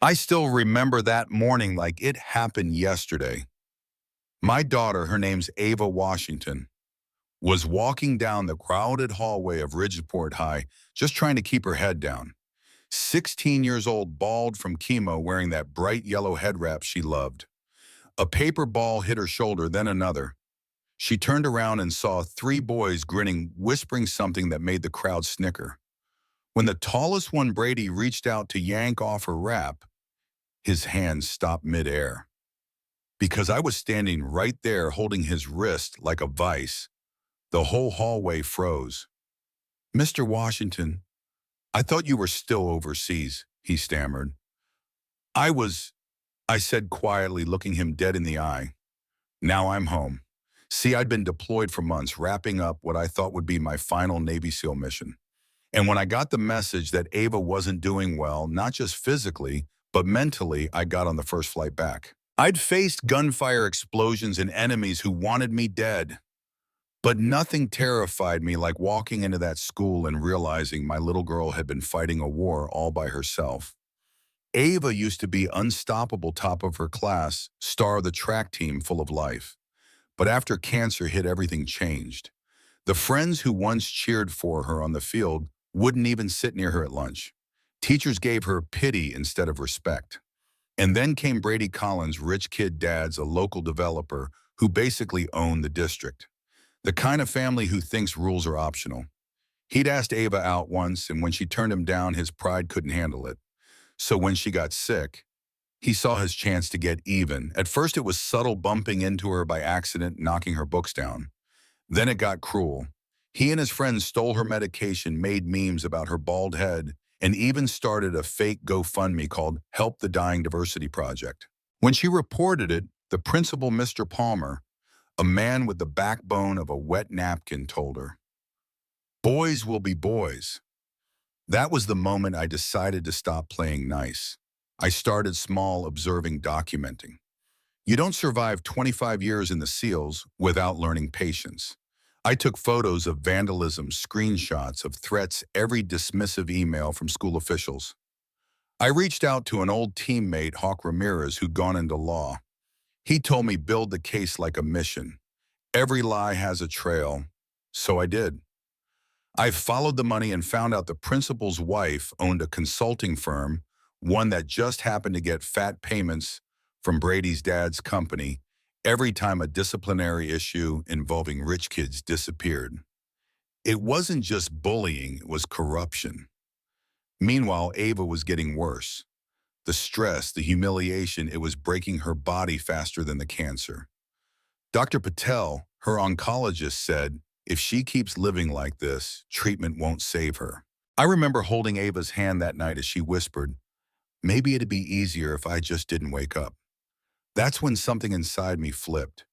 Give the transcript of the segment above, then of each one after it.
I still remember that morning like it happened yesterday. My daughter, her name's Ava Washington, was walking down the crowded hallway of Ridgeport High, just trying to keep her head down. 16 years old, bald from chemo, wearing that bright yellow head wrap she loved. A paper ball hit her shoulder, then another. She turned around and saw three boys grinning, whispering something that made the crowd snicker. When the tallest one, Brady, reached out to yank off her wrap, his hand stopped midair. Because I was standing right there holding his wrist like a vice, the whole hallway froze. "Mr. Washington, I thought you were still overseas," he stammered. "I was," I said quietly, looking him dead in the eye. "Now I'm home. See, I'd been deployed for months, wrapping up what I thought would be my final Navy SEAL mission. And when I got the message that Ava wasn't doing well, not just physically, but mentally, I got on the first flight back. I'd faced gunfire explosions and enemies who wanted me dead. But nothing terrified me like walking into that school and realizing my little girl had been fighting a war all by herself. Ava used to be unstoppable, top of her class, star of the track team, full of life. But after cancer hit, everything changed. The friends who once cheered for her on the field wouldn't even sit near her at lunch. Teachers gave her pity instead of respect. And then came Brady Collins, rich kid dad's a local developer who basically owned the district. The kind of family who thinks rules are optional. He'd asked Ava out once, and when she turned him down, his pride couldn't handle it. So when she got sick, he saw his chance to get even. At first it was subtle, bumping into her by accident, knocking her books down. Then it got cruel. He and his friends stole her medication, made memes about her bald head, and even started a fake GoFundMe called Help the Dying Diversity Project. When she reported it, the principal, Mr. Palmer, a man with the backbone of a wet napkin, told her, "Boys will be boys." That was the moment I decided to stop playing nice. I started small, observing, documenting. You don't survive 25 years in the SEALs without learning patience. I took photos of vandalism, screenshots of threats, every dismissive email from school officials. I reached out to an old teammate, Hawk Ramirez, who'd gone into law. He told me build the case like a mission. Every lie has a trail. So I did. I followed the money and found out the principal's wife owned a consulting firm, one that just happened to get fat payments from Brady's dad's company every time a disciplinary issue involving rich kids disappeared. It wasn't just bullying, it was corruption. Meanwhile, Ava was getting worse. The stress, the humiliation, it was breaking her body faster than the cancer. Dr. Patel, her oncologist, said, if she keeps living like this, treatment won't save her. I remember holding Ava's hand that night as she whispered, maybe it'd be easier if I just didn't wake up. That's when something inside me flipped.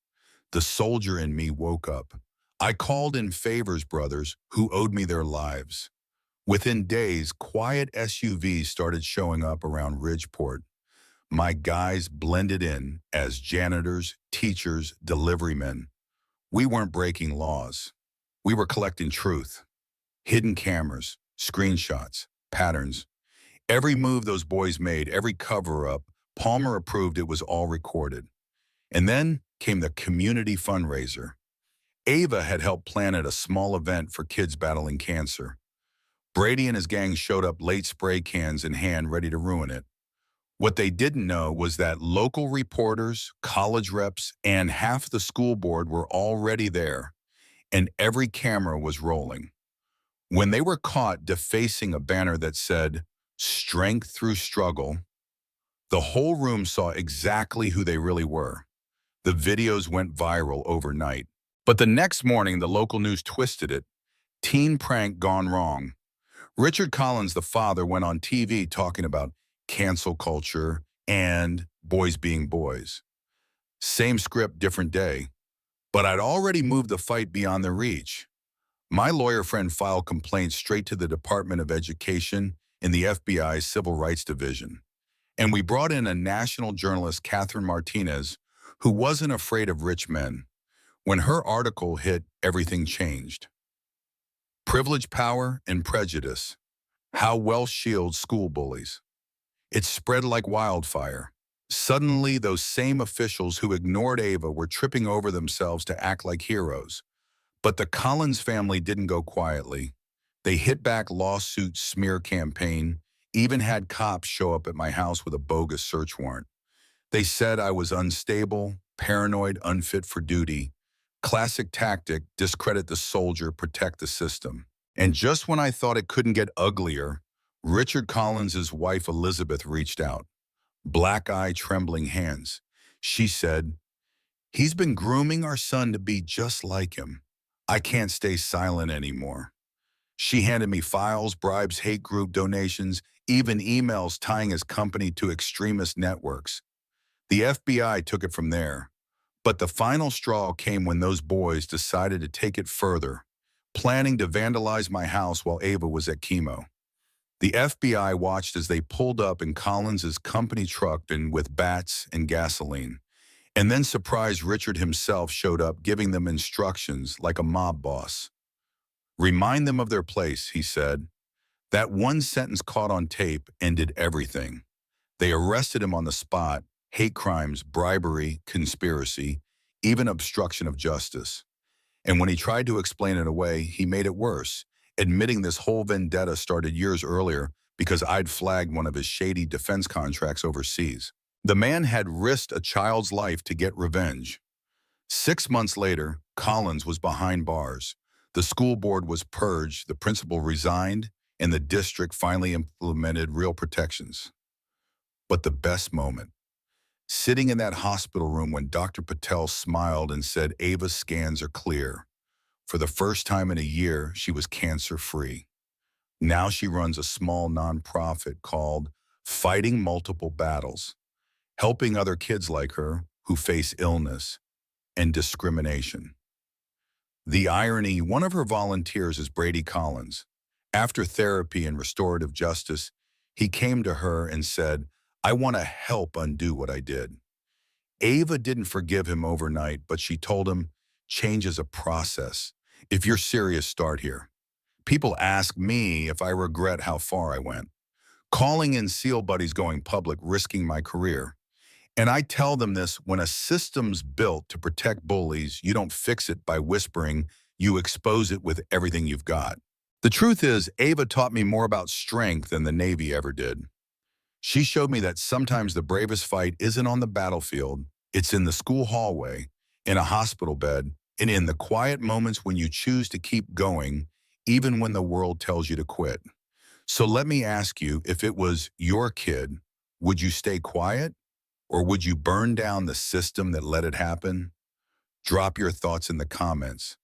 The soldier in me woke up. I called in Favors brothers who owed me their lives. Within days, quiet SUVs started showing up around Ridgeport. My guys blended in as janitors, teachers, deliverymen. We weren't breaking laws. We were collecting truth. Hidden cameras, screenshots, patterns. Every move those boys made, every cover-up, Palmer approved, it was all recorded. And then came the community fundraiser. Ava had helped plan at a small event for kids battling cancer. Brady and his gang showed up late, spray cans in hand, ready to ruin it. What they didn't know was that local reporters, college reps, and half the school board were already there, and every camera was rolling. When they were caught defacing a banner that said, "Strength through struggle," the whole room saw exactly who they really were. The videos went viral overnight. But the next morning, the local news twisted it. Teen prank gone wrong. Richard Collins, the father, went on TV talking about cancel culture and boys being boys. Same script, different day. But I'd already moved the fight beyond their reach. My lawyer friend filed complaints straight to the Department of Education in the FBI's Civil Rights Division. And we brought in a national journalist, Catherine Martinez, who wasn't afraid of rich men. When her article hit, everything changed. Privilege, power, and prejudice. How Wealth shields school bullies. It spread like wildfire. Suddenly, those same officials who ignored Ava were tripping over themselves to act like heroes. But the Collins family didn't go quietly. They hit back lawsuit smear campaign, even had cops show up at my house with a bogus search warrant. They said I was unstable, paranoid, unfit for duty. Classic tactic, discredit the soldier, protect the system. And just when I thought it couldn't get uglier, Richard Collins's wife Elizabeth reached out, black eye, trembling hands. She said, "He's been grooming our son to be just like him. I can't stay silent anymore." She handed me files, bribes, hate group donations, even emails tying his company to extremist networks. The FBI took it from there. But the final straw came when those boys decided to take it further, planning to vandalize my house while Ava was at chemo. The FBI watched as they pulled up in Collins's company truck and with bats and gasoline. And then surprised Richard himself showed up giving them instructions like a mob boss. "Remind them of their place," he said. That one sentence caught on tape ended everything. They arrested him on the spot, hate crimes, bribery, conspiracy, even obstruction of justice. And when he tried to explain it away, he made it worse, admitting this whole vendetta started years earlier because I'd flagged one of his shady defense contracts overseas. The man had risked a child's life to get revenge. 6 months later, Collins was behind bars. The school board was purged, the principal resigned, and the district finally implemented real protections. But the best moment, sitting in that hospital room when Dr. Patel smiled and said Ava's scans are clear. For the first time in a year, she was cancer-free. Now she runs a small nonprofit called Fighting Multiple Battles, helping other kids like her who face illness and discrimination. The irony, one of her volunteers is Brady Collins. After therapy and restorative justice, he came to her and said, "I want to help undo what I did." Ava didn't forgive him overnight, but she told him, "Change is a process. If you're serious, start here." People ask me if I regret how far I went. Calling in SEAL buddies going public, risking my career. And I tell them this: when a system's built to protect bullies, you don't fix it by whispering, you expose it with everything you've got. The truth is, Ava taught me more about strength than the Navy ever did. She showed me that sometimes the bravest fight isn't on the battlefield, it's in the school hallway, in a hospital bed, and in the quiet moments when you choose to keep going, even when the world tells you to quit. So let me ask you, if it was your kid, would you stay quiet? Or would you burn down the system that let it happen? Drop your thoughts in the comments,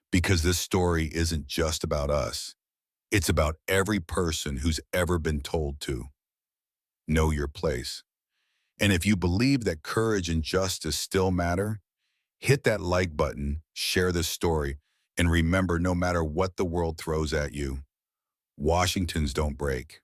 because this story isn't just about us. It's about every person who's ever been told to. Know your place. And if you believe that courage and justice still matter, hit that like button, share this story, and remember, no matter what the world throws at you, Washingtons don't break.